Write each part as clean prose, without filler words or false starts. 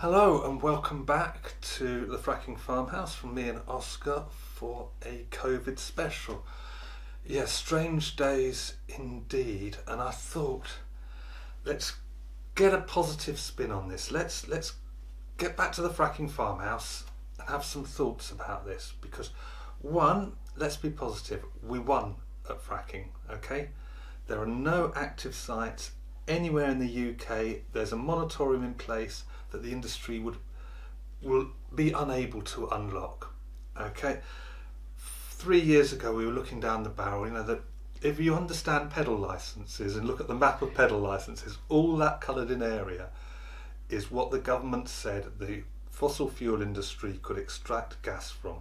Hello and welcome back to the Fracking Farmhouse from me and Oscar for a COVID special. Yes, strange days indeed, and I thought let's get a positive spin on this. Let's get back to the Fracking Farmhouse and have some thoughts about this, because one, let's be positive, we won at fracking, okay? There are no active sites anywhere in the UK. There's a moratorium in place that the industry will be unable to unlock. Okay, 3 years ago we were looking down the barrel. You know that if you understand pedal licenses and look at the map of pedal licenses, all that coloured in area is what the government said the fossil fuel industry could extract gas from,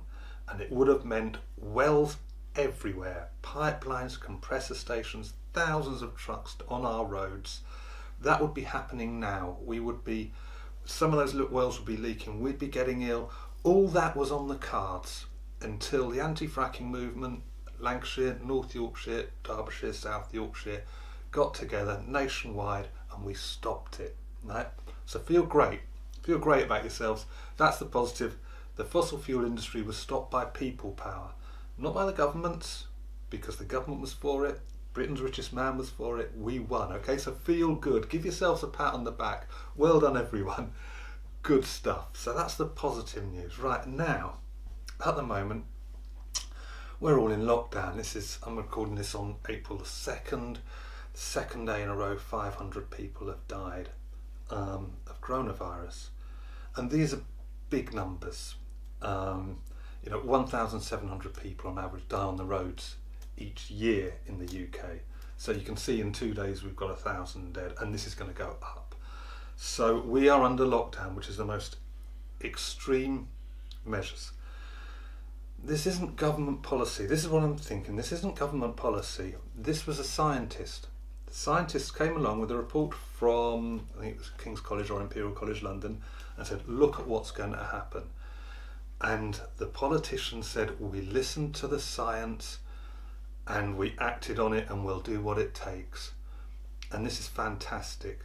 and it would have meant wells everywhere, pipelines, compressor stations, thousands of trucks on our roads. That would be happening now. Some of those wells would be leaking, we'd be getting ill. All that was on the cards until the anti-fracking movement, Lancashire, North Yorkshire, Derbyshire, South Yorkshire, got together nationwide and we stopped it. Right? So feel great about yourselves. That's the positive. The fossil fuel industry was stopped by people power, not by the governments, because the government was for it. Britain's richest man was for it. We won. Okay, so feel good. Give yourselves a pat on the back. Well done, everyone. Good stuff. So that's the positive news. Right now, at the moment, we're all in lockdown. I'm recording this on April the 2nd. The second day in a row, 500 people have died of coronavirus. And these are big numbers. 1,700 people on average die on the roads each year in the UK. So you can see in 2 days we've got 1,000 dead, and this is going to go up. So we are under lockdown, which is the most extreme measures. This isn't government policy. This is what I'm thinking. This isn't government policy. This was a scientist. The scientists came along with a report from, I think it was King's College or Imperial College London, and said, look at what's going to happen. And the politicians said, we listened to the science and we acted on it and we'll do what it takes. And this is fantastic.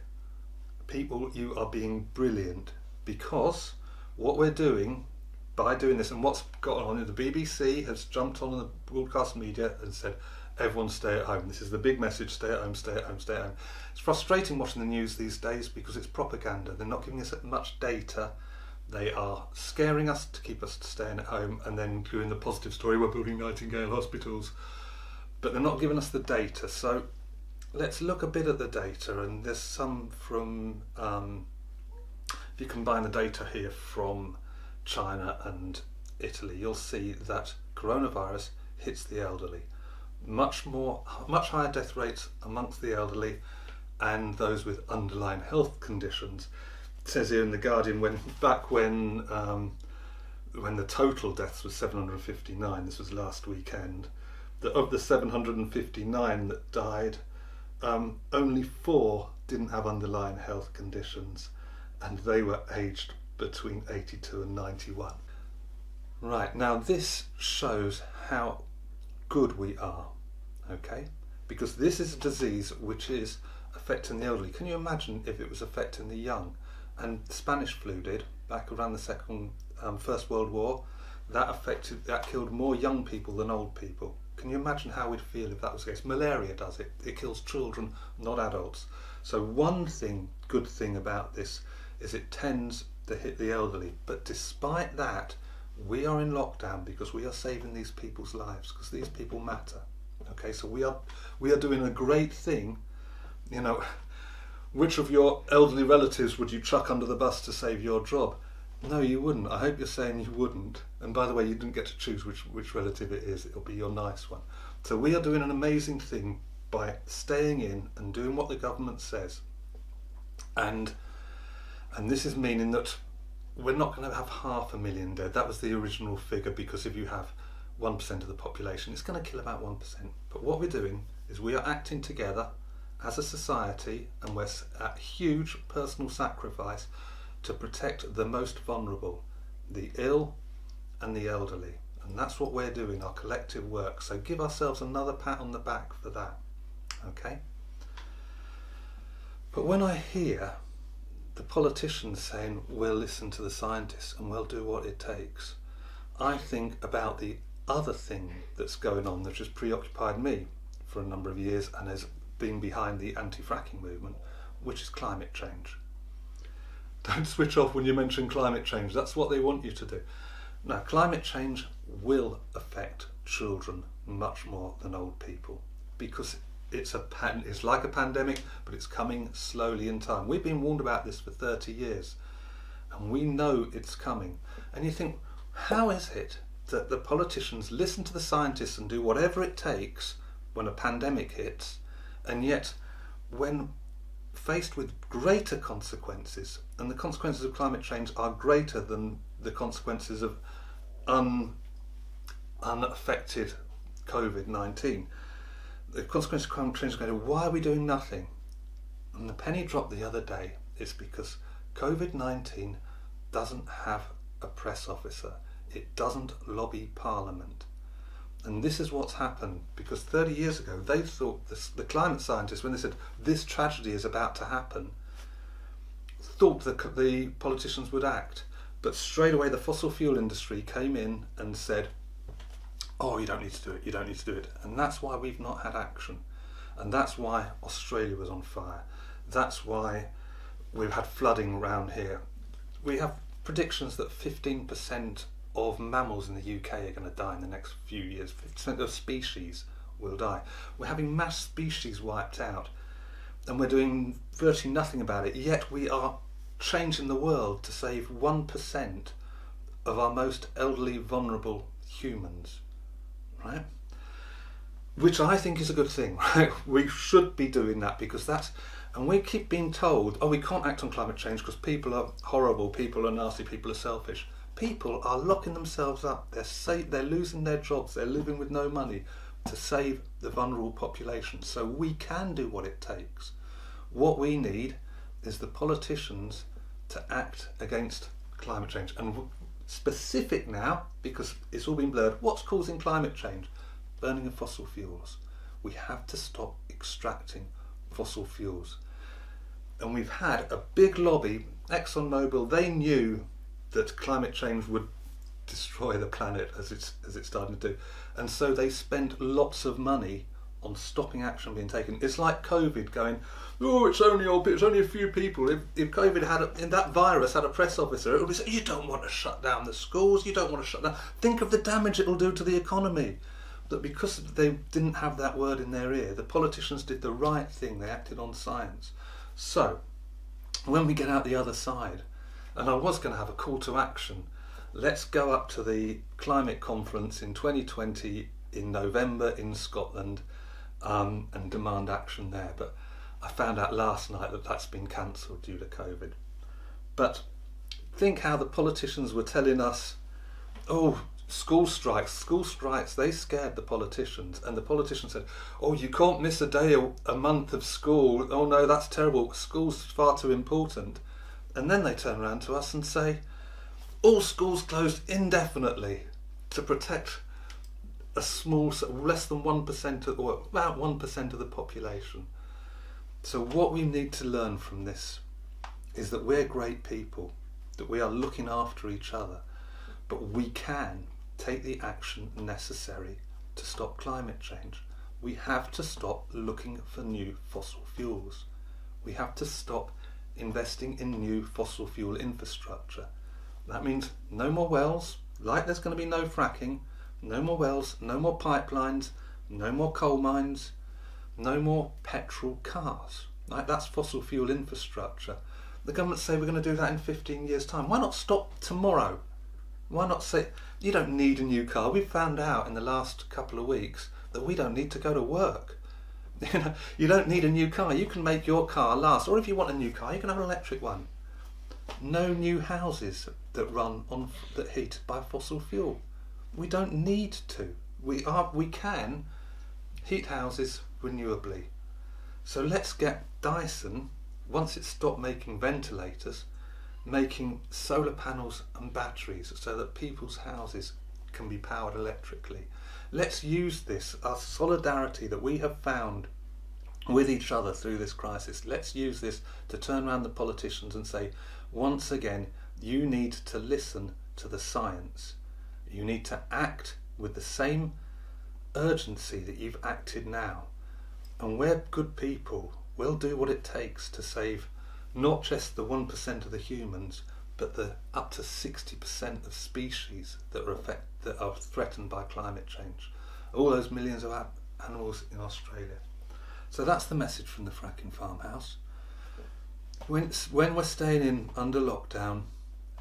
People, you are being brilliant, because what we're doing by doing this, and what's got on, the BBC has jumped on the broadcast media and said, everyone stay at home. This is the big message, stay at home, stay at home, stay at home. It's frustrating watching the news these days because it's propaganda. They're not giving us much data. They are scaring us to keep us staying at home, and then doing the positive story, we're building Nightingale hospitals. But they're not giving us the data. So let's look a bit at the data, and there's some from, if you combine the data here from China and Italy, you'll see that coronavirus hits the elderly. Much higher death rates amongst the elderly and those with underlying health conditions. It says here in The Guardian, when the total deaths was 759, this was last weekend, that of the 759 that died, only 4 didn't have underlying health conditions, and they were aged between 82 and 91. Right, now this shows how good we are, okay? Because this is a disease which is affecting the elderly. Can you imagine if it was affecting the young? And Spanish flu did, back around the First World War. That killed more young people than old people. Can you imagine how we'd feel if that was the case? Malaria does it. It kills children, not adults. So one good thing about this is it tends to hit the elderly. But despite that, we are in lockdown because we are saving these people's lives, because these people matter. Okay, so we are doing a great thing. You know, which of your elderly relatives would you chuck under the bus to save your job? No, you wouldn't. I hope you're saying you wouldn't. And by the way, you didn't get to choose which relative it is. It'll be your nice one. So we are doing an amazing thing by staying in and doing what the government says. And this is meaning that we're not going to have 500,000 dead. That was the original figure, because if you have 1% of the population, it's going to kill about 1%. But what we're doing is we are acting together as a society, and we're at huge personal sacrifice to protect the most vulnerable, the ill and the elderly. And that's what we're doing, our collective work. So give ourselves another pat on the back for that, okay? But when I hear the politicians saying we'll listen to the scientists and we'll do what it takes, I think about the other thing that's going on that has preoccupied me for a number of years and has been behind the anti-fracking movement, which is climate change. Don't switch off when you mention climate change. That's what they want you to do. Now, climate change will affect children much more than old people because it's like a pandemic, but it's coming slowly in time. We've been warned about this for 30 years and we know it's coming. And you think, how is it that the politicians listen to the scientists and do whatever it takes when a pandemic hits, and yet when faced with greater consequences, and the consequences of climate change are greater than the consequences of unaffected COVID-19. The consequences of climate change are going to, why are we doing nothing? And the penny dropped the other day is because COVID-19 doesn't have a press officer. It doesn't lobby Parliament. And this is what's happened, because 30 years ago they thought the climate scientists, when they said this tragedy is about to happen, thought that the politicians would act. But straight away the fossil fuel industry came in and said, oh, you don't need to do it, you don't need to do it. And that's why we've not had action. And that's why Australia was on fire. That's why we've had flooding around here. We have predictions that 15% of mammals in the UK are going to die in the next few years. 50% of species will die. We're having mass species wiped out and we're doing virtually nothing about it, yet we are changing the world to save 1% of our most elderly, vulnerable humans, right? Which I think is a good thing, right? We should be doing that because and we keep being told, oh, we can't act on climate change because people are horrible, people are nasty, people are selfish. People are locking themselves up, they're losing their jobs, they're living with no money to save the vulnerable population. So we can do what it takes. What we need is the politicians to act against climate change. And specific now, because it's all been blurred, what's causing climate change? Burning of fossil fuels. We have to stop extracting fossil fuels. And we've had a big lobby, ExxonMobil, they knew that climate change would destroy the planet as it's starting to do, and so they spent lots of money on stopping action being taken. It's like COVID going, oh, it's only a few people. If COVID if that virus had a press officer, it would be saying, you don't want to shut down the schools, you don't want to shut down. Think of the damage it will do to the economy. But because they didn't have that word in their ear, the politicians did the right thing. They acted on science. So when we get out the other side, and I was going to have a call to action, let's go up to the climate conference in 2020 in November in Scotland and demand action there. But I found out last night that that's been cancelled due to COVID. But think how the politicians were telling us, oh, school strikes, they scared the politicians, and the politicians said, oh, you can't miss a day, a month of school, oh no, that's terrible, school's far too important. And then they turn around to us and say, all schools closed indefinitely to protect a small, less than 1% or about 1% of the population. So what we need to learn from this is that we're great people, that we are looking after each other, but we can take the action necessary to stop climate change. We have to stop looking for new fossil fuels. We have to stop investing in new fossil fuel infrastructure. That means no more wells, like there's going to be no fracking, no more wells, no more pipelines, no more coal mines, no more petrol cars. Like that's fossil fuel infrastructure. The government say we're going to do that in 15 years' time. Why not stop tomorrow? Why not say, you don't need a new car? We've found out in the last couple of weeks that we don't need to go to work. You don't need a new car. You can make your car last. Or if you want a new car, you can have an electric one. No new houses that heat by fossil fuel. We don't need to. We can heat houses renewably. So let's get Dyson, once it's stopped making ventilators, making solar panels and batteries so that people's houses can be powered electrically. Let's use this, our solidarity that we have found with each other through this crisis. Let's use this to turn around the politicians and say, once again, you need to listen to the science. You need to act with the same urgency that you've acted now. And we're good people. We'll do what it takes to save not just the 1% of the humans, but the up to 60% of species that are threatened by climate change. All those millions of animals in Australia. So that's the message from the Fracking Farmhouse. When we're staying in under lockdown,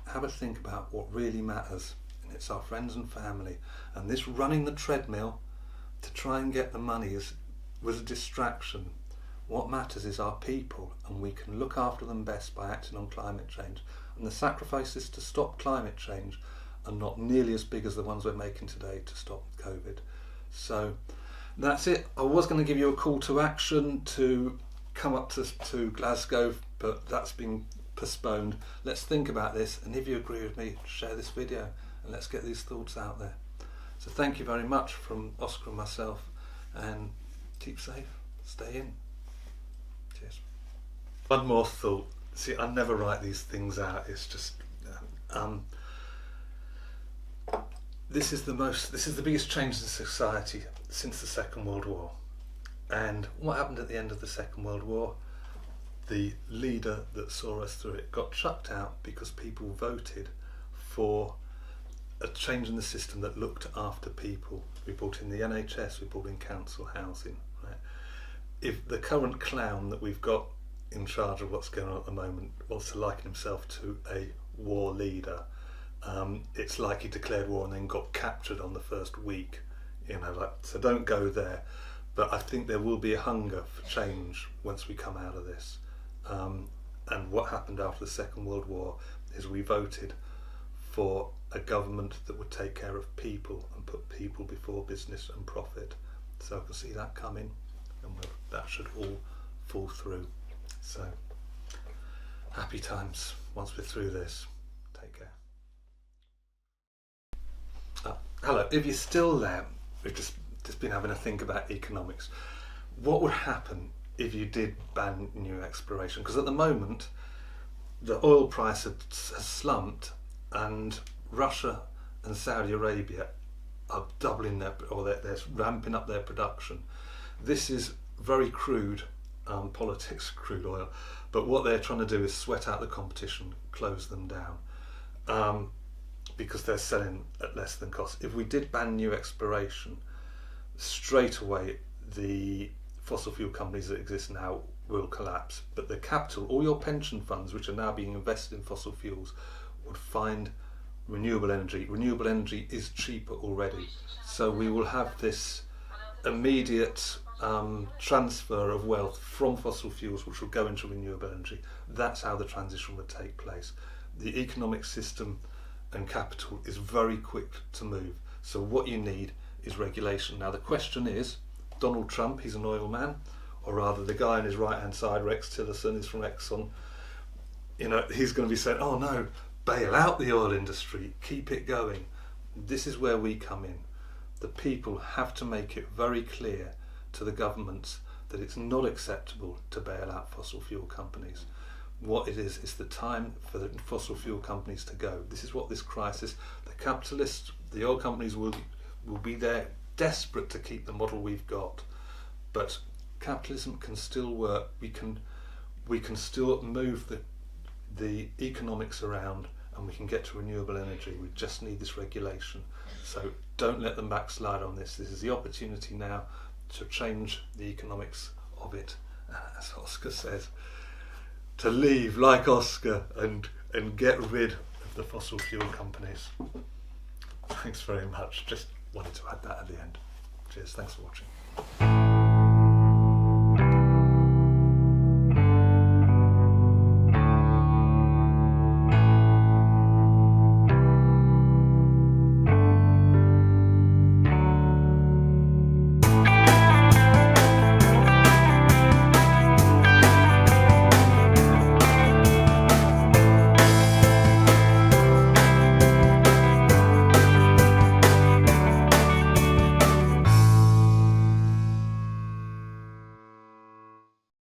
have a think about what really matters, and it's our friends and family. And this running the treadmill to try and get the money was a distraction. What matters is our people, and we can look after them best by acting on climate change. And the sacrifices to stop climate change are not nearly as big as the ones we're making today to stop COVID. So that's it. I was going to give you a call to action to come up to Glasgow, but that's been postponed. Let's think about this, and if you agree with me, share this video and let's get these thoughts out there. So thank you very much from Oscar and myself, and keep safe, stay in. Cheers. One more thought. See, I never write these things out. It's just this is the biggest change in society since the Second World War. And what happened at the end of the Second World War? The leader that saw us through it got chucked out because people voted for a change in the system that looked after people. We brought in the NHS, we brought in council housing. Right? If the current clown that we've got in charge of what's going on at the moment wants to liken himself to a war leader, it's like he declared war and then got captured on the first week. So don't go there. But I think there will be a hunger for change once we come out of this. And what happened after the Second World War is we voted for a government that would take care of people and put people before business and profit. So I can see that coming, and that should all fall through. So happy times once we're through this. Take care. Hello, if you're still there, we've just been having a think about economics. What would happen if you did ban new exploration? Because at the moment the oil price has slumped, and Russia and Saudi Arabia are doubling they're ramping up their production. This is very crude politics, crude oil, but what they're trying to do is sweat out the competition, close them down, because they're selling at less than cost. If we did ban new exploration, straight away the fossil fuel companies that exist now will collapse, but the capital, all your pension funds which are now being invested in fossil fuels, would find renewable energy. Renewable energy is cheaper already, so we will have this immediate transfer of wealth from fossil fuels which will go into renewable energy. That's how the transition would take place. The economic system and capital is very quick to move, so what you need is regulation. Now the question is, Donald Trump, he's an oil man, or rather the guy on his right hand side, Rex Tillerson, is from Exxon, he's going to be saying, oh no, bail out the oil industry, keep it going. This is where we come in. The people have to make it very clear to the governments that it's not acceptable to bail out fossil fuel companies. What it is the time for the fossil fuel companies to go. This is what this crisis, the capitalists, the oil companies will be there desperate to keep the model we've got, but capitalism can still work. We can still move the economics around, and we can get to renewable energy. We just need this regulation. So don't let them backslide on this. This is the opportunity now to change the economics of it, as Oscar says, to leave like Oscar and get rid of the fossil fuel companies. Thanks very much. Just wanted to add that at the end. Cheers. Thanks for watching.